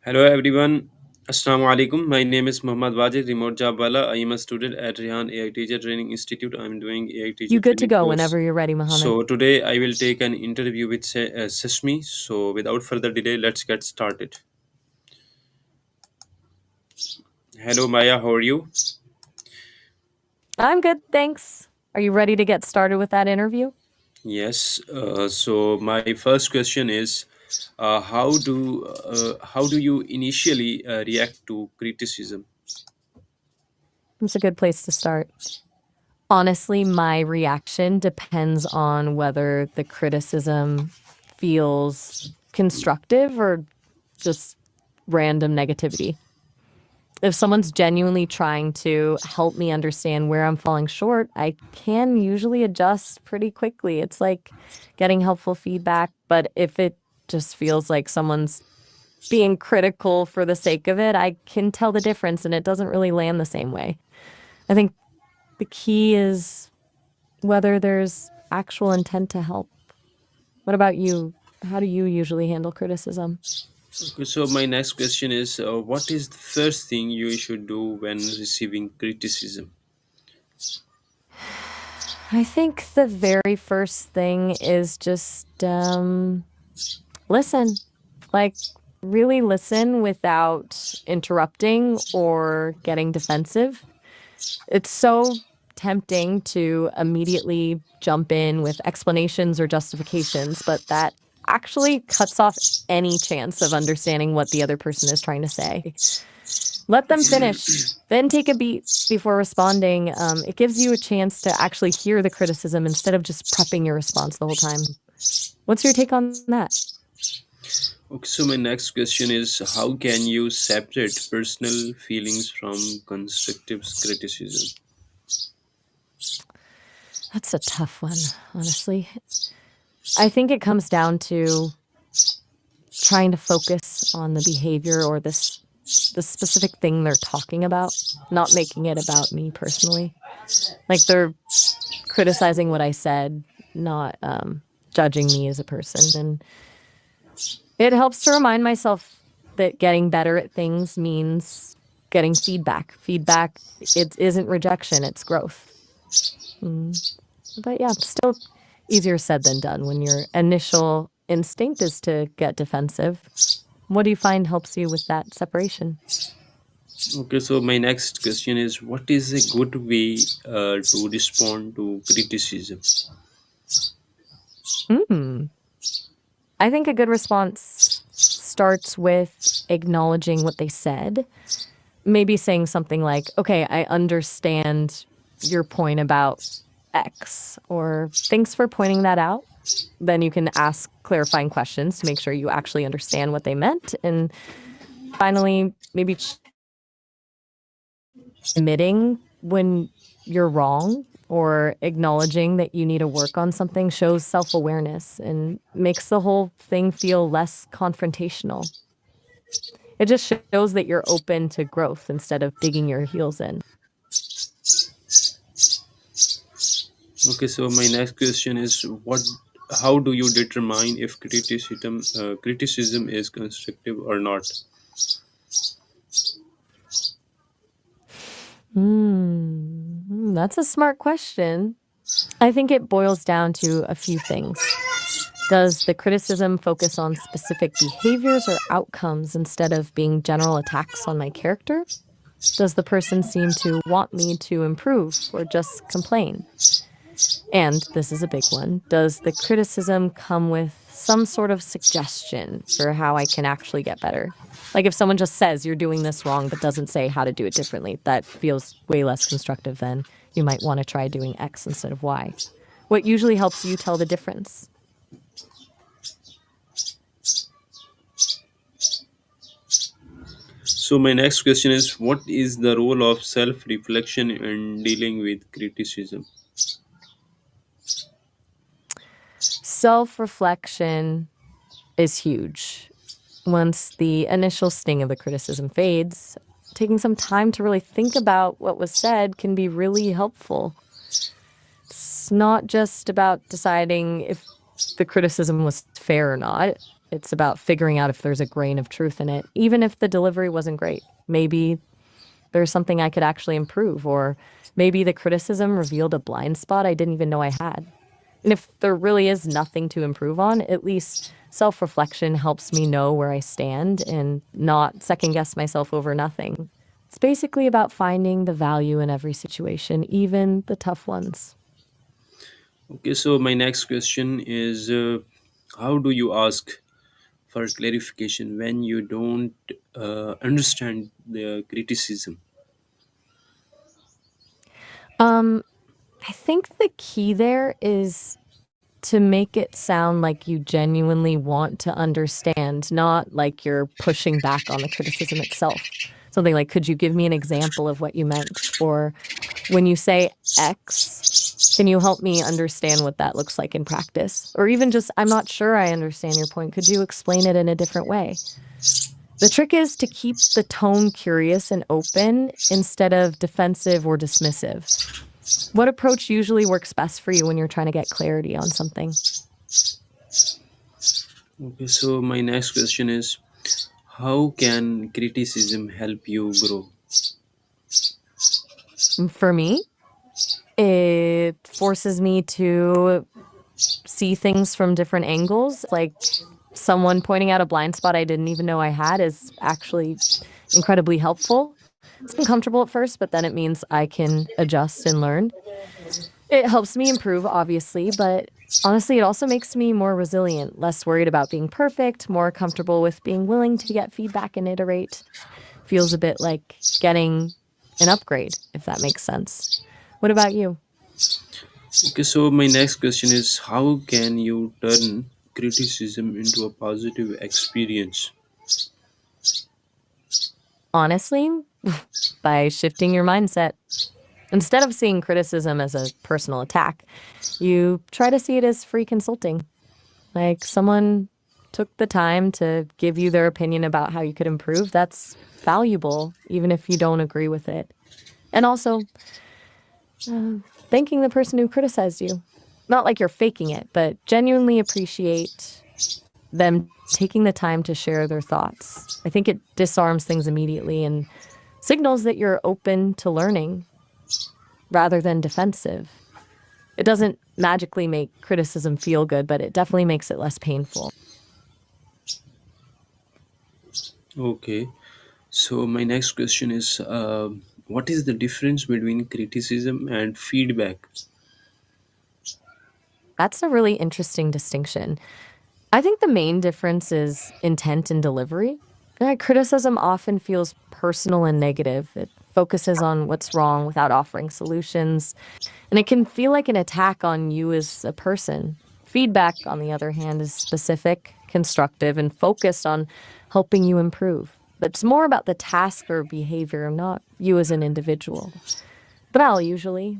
Hello everyone. Assalamu alaikum. My name is Muhammad Wajid, remote job wala. I am a student at Rehan AI Teacher Training Institute. I am doing AI You Teacher good to Training go course. whenever you're ready, Mohammed. So today I will take an interview with Sesame. So without further delay, let's get started. Hello Maya, how are you? I'm good, thanks. Are you ready to get started with that interview? Yes. So my first question is, how do you initially react to criticism? It's a good place to start. Honestly, my reaction depends on whether the criticism feels constructive or just random negativity. If someone's genuinely trying to help me understand where I'm falling short, I can usually adjust pretty quickly. It's like getting helpful feedback, but if it just feels like someone's being critical for the sake of it, I can tell the difference and it doesn't really land the same way. I think the key is whether there's actual intent to help. What about you? How do you usually handle criticism? Okay, so my next question is, what is the first thing you should do when receiving criticism? I think the very first thing is just listen. Like, really listen without interrupting or getting defensive. It's so tempting to immediately jump in with explanations or justifications, but that actually cuts off any chance of understanding what the other person is trying to say. Let them finish, then take a beat before responding. It gives you a chance to actually hear the criticism instead of just prepping your response the whole time. What's your take on that? Okay, so my next question is, how can you separate personal feelings from constructive criticism? That's a tough one, honestly. I think it comes down to trying to focus on the behavior or the specific thing they're talking about, not making it about me personally. Like they're criticizing what I said, not judging me as a person. And it helps to remind myself that getting better at things means getting feedback. Feedback, it isn't rejection, it's growth. Mm. But yeah, still easier said than done when your initial instinct is to get defensive. What do you find helps you with that separation? Okay, so my next question is, what is a good way to respond to criticism? Mm. I think a good response starts with acknowledging what they said. Maybe saying something like, okay, I understand your point about X, or thanks for pointing that out. Then you can ask clarifying questions to make sure you actually understand what they meant. And finally, maybe admitting when you're wrong or acknowledging that you need to work on something shows self awareness and makes the whole thing feel less confrontational. It just shows that you're open to growth instead of digging your heels in. Okay, so my next question is, what? How do you determine if criticism is constructive or not? That's a smart question. I think it boils down to a few things. Does the criticism focus on specific behaviors or outcomes instead of being general attacks on my character? Does the person seem to want me to improve or just complain? And this is a big one. Does the criticism come with some sort of suggestion for how I can actually get better? Like if someone just says you're doing this wrong but doesn't say how to do it differently, that feels way less constructive than you might want to try doing X instead of Y. What usually helps you tell the difference? So my next question is, what is the role of self-reflection in dealing with criticism? Self reflection is huge. Once the initial sting of the criticism fades, taking some time to really think about what was said can be really helpful. It's not just about deciding if the criticism was fair or not. It's about figuring out if there's a grain of truth in it, even if the delivery wasn't great. Maybe there's something I could actually improve, or maybe the criticism revealed a blind spot I didn't even know I had. And if there really is nothing to improve on, at least self reflection helps me know where I stand and not second guess myself over nothing. It's basically about finding the value in every situation, even the tough ones. Okay, so my next question is how do you ask for clarification when you don't understand the criticism? Um, I think the key there is to make it sound like you genuinely want to understand, not like you're pushing back on the criticism itself. Something like, could you give me an example of what you meant? Or when you say X, can you help me understand what that looks like in practice? Or even just, I'm not sure I understand your point. Could you explain it in a different way? The trick is to keep the tone curious and open instead of defensive or dismissive. What approach usually works best for you when you're trying to get clarity on something? Okay, so my next question is how can criticism help you grow? For me, it forces me to see things from different angles. Like someone pointing out a blind spot I didn't even know I had is actually incredibly helpful. It's uncomfortable at first, but then it means I can adjust and learn. It helps me improve, obviously, but honestly, it also makes me more resilient, less worried about being perfect, more comfortable with being willing to get feedback and iterate. Feels a bit like getting an upgrade, if that makes sense. What about you? Okay, so my next question is how can you turn criticism into a positive experience? Honestly, by shifting your mindset. Instead of seeing criticism as a personal attack, you try to see it as free consulting. Like someone took the time to give you their opinion about how you could improve. That's valuable, even if you don't agree with it. And also, uh, thanking the person who criticized you. Not like you're faking it, but genuinely appreciate them taking the time to share their thoughts. I think it disarms things immediately and signals that you're open to learning rather than defensive. It doesn't magically make criticism feel good, but it definitely makes it less painful. Okay, so my next question is what is the difference between criticism and feedback? That's a really interesting distinction. I think the main difference is intent and delivery. Criticism often feels personal and negative. It focuses on what's wrong without offering solutions, and it can feel like an attack on you as a person. Feedback, on the other hand, is specific, constructive, and focused on helping you improve. But it's more about the task or behavior, not you as an individual. But I'll usually,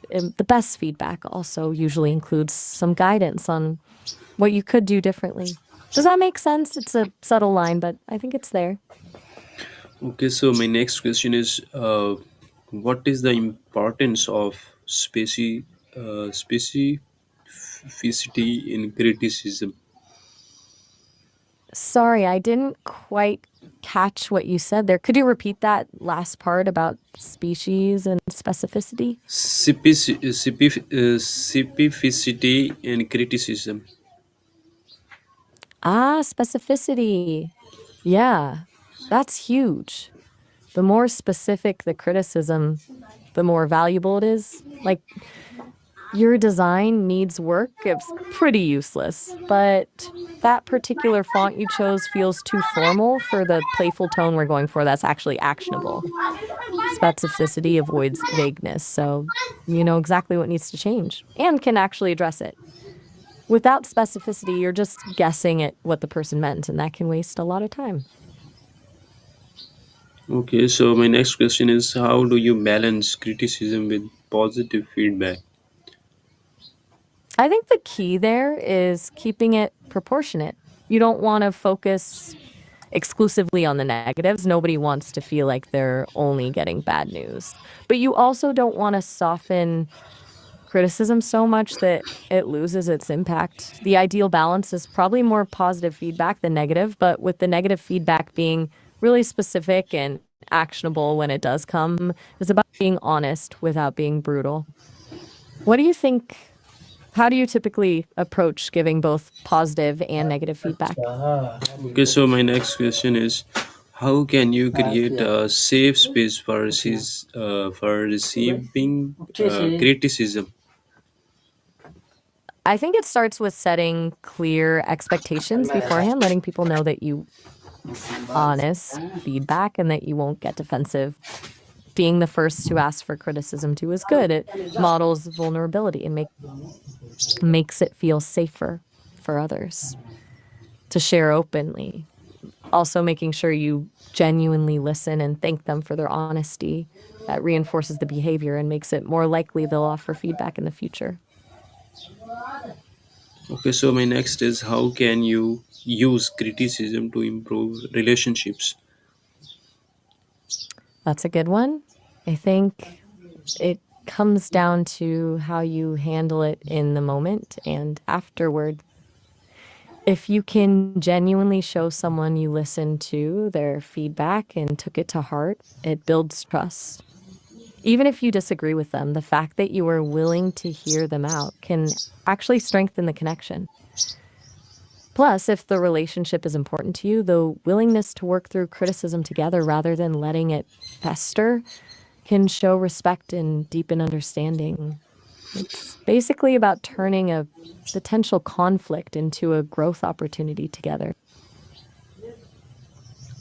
the best feedback also usually includes some guidance on what you could do differently. Does that make sense? It's a subtle line, but I think it's there. Okay, so my next question is what is the importance of specificity in criticism? Sorry, I didn't quite catch what you said there. Could you repeat that last part about species and specificity? Specificity in criticism. Ah, specificity. Yeah, that's huge. The more specific the criticism, the more valuable it is. Like, your design needs work, it's pretty useless. But that particular font you chose feels too formal for the playful tone we're going for that's actually actionable. Specificity avoids vagueness, so you know exactly what needs to change and can actually address it. Without specificity, you're just guessing at what the person meant, and that can waste a lot of time. Okay, so my next question is how do you balance criticism with positive feedback? I think the key there is keeping it proportionate. You don't want to focus exclusively on the negatives. Nobody wants to feel like they're only getting bad news. But you also don't want to soften criticism so much that it loses its impact. The ideal balance is probably more positive feedback than negative, but with the negative feedback being really specific and actionable when it does come, it's about being honest without being brutal. What do you think? How do you typically approach giving both positive and negative feedback? Okay, so my next question is, how can you create a safe space for receiving criticism? I think it starts with setting clear expectations beforehand, letting people know that you honest feedback and that you won't get defensive. Being the first to ask for criticism too is good. It models vulnerability and makes it feel safer for others to share openly. Also, making sure you genuinely listen and thank them for their honesty. That reinforces the behavior and makes it more likely they'll offer feedback in the future. Okay, so my next is, how can you use criticism to improve relationships? That's a good one. I think it comes down to how you handle it in the moment and afterward. If you can genuinely show someone you listened to their feedback and took it to heart, it builds trust. Even if you disagree with them, the fact that you are willing to hear them out can actually strengthen the connection. Plus, if the relationship is important to you, the willingness to work through criticism together rather than letting it fester can show respect and deepen understanding. It's basically about turning a potential conflict into a growth opportunity together.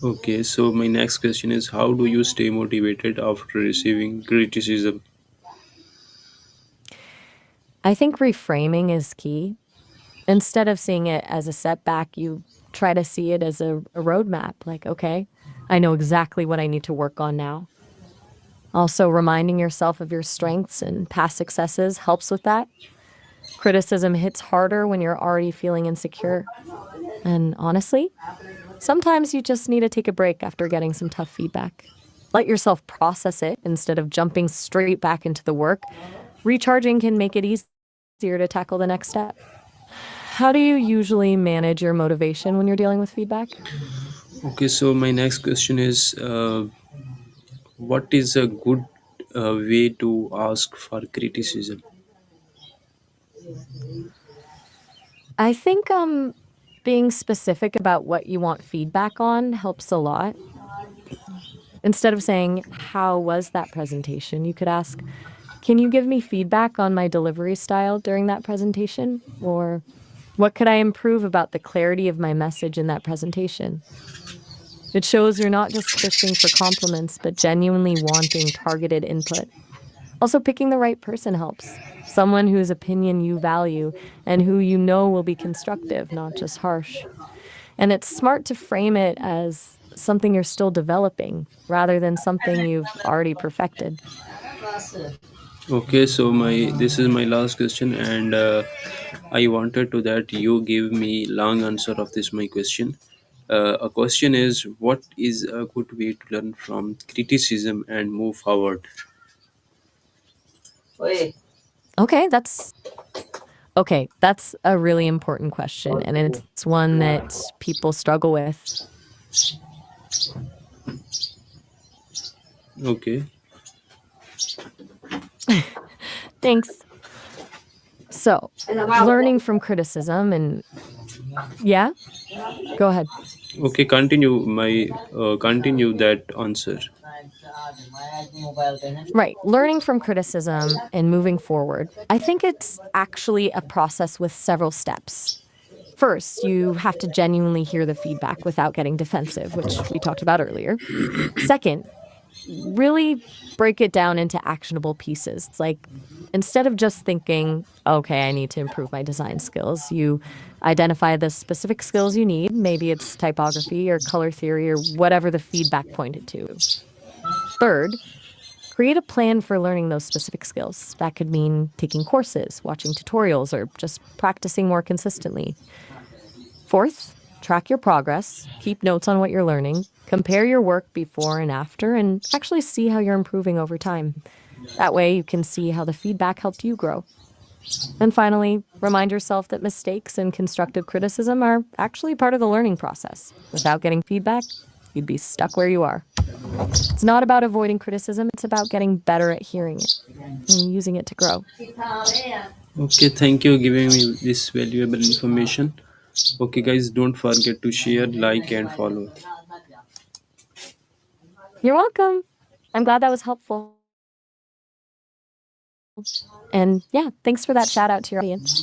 Okay, so my next question is, how do you stay motivated after receiving criticism? I think reframing is key. Instead of seeing it as a setback, you try to see it as a roadmap. Like, okay, I know exactly what I need to work on now. Also, reminding yourself of your strengths and past successes helps with that. Criticism hits harder when you're already feeling insecure. And honestly, sometimes you just need to take a break after getting some tough feedback. Let yourself process it instead of jumping straight back into the work. Recharging can make it easier to tackle the next step. How do you usually manage your motivation when you're dealing with feedback? Okay, so my next question is, what is a good way to ask for criticism? I think being specific about what you want feedback on helps a lot. Instead of saying, "How was that presentation?" you could ask, "Can you give me feedback on my delivery style during that presentation?" Or, "What could I improve about the clarity of my message in that presentation?" It shows you're not just fishing for compliments, but genuinely wanting targeted input. Also, picking the right person helps. Someone whose opinion you value and who you know will be constructive, not just harsh. And it's smart to frame it as something you're still developing rather than something you've already perfected. Okay, so my this is my last question, and I wanted to that you give me long answer of this my question. A question is, what is a good way to learn from criticism and move forward? Okay, that's a really important question, and it's one that people struggle with. Okay. Thanks. So, learning from criticism and yeah, go ahead. Okay, continue that answer. Right. Learning from criticism and moving forward. I think it's actually a process with several steps. First, you have to genuinely hear the feedback without getting defensive, which we talked about earlier. Second, really break it down into actionable pieces. It's like instead of just thinking, okay, I need to improve my design skills, you identify the specific skills you need. Maybe it's typography or color theory or whatever the feedback pointed to. Third, create a plan for learning those specific skills. That could mean taking courses, watching tutorials, or just practicing more consistently. Fourth, track your progress, keep notes on what you're learning, compare your work before and after, and actually see how you're improving over time. That way, you can see how the feedback helped you grow. And finally, remind yourself that mistakes and constructive criticism are actually part of the learning process. Without getting feedback, you'd be stuck where you are. It's not about avoiding criticism, it's about getting better at hearing it and using it to grow. Okay, thank you giving me this valuable information. Okay, guys, don't forget to share, like, and follow. You're welcome. I'm glad that was helpful. And yeah, thanks for that shout out to your audience.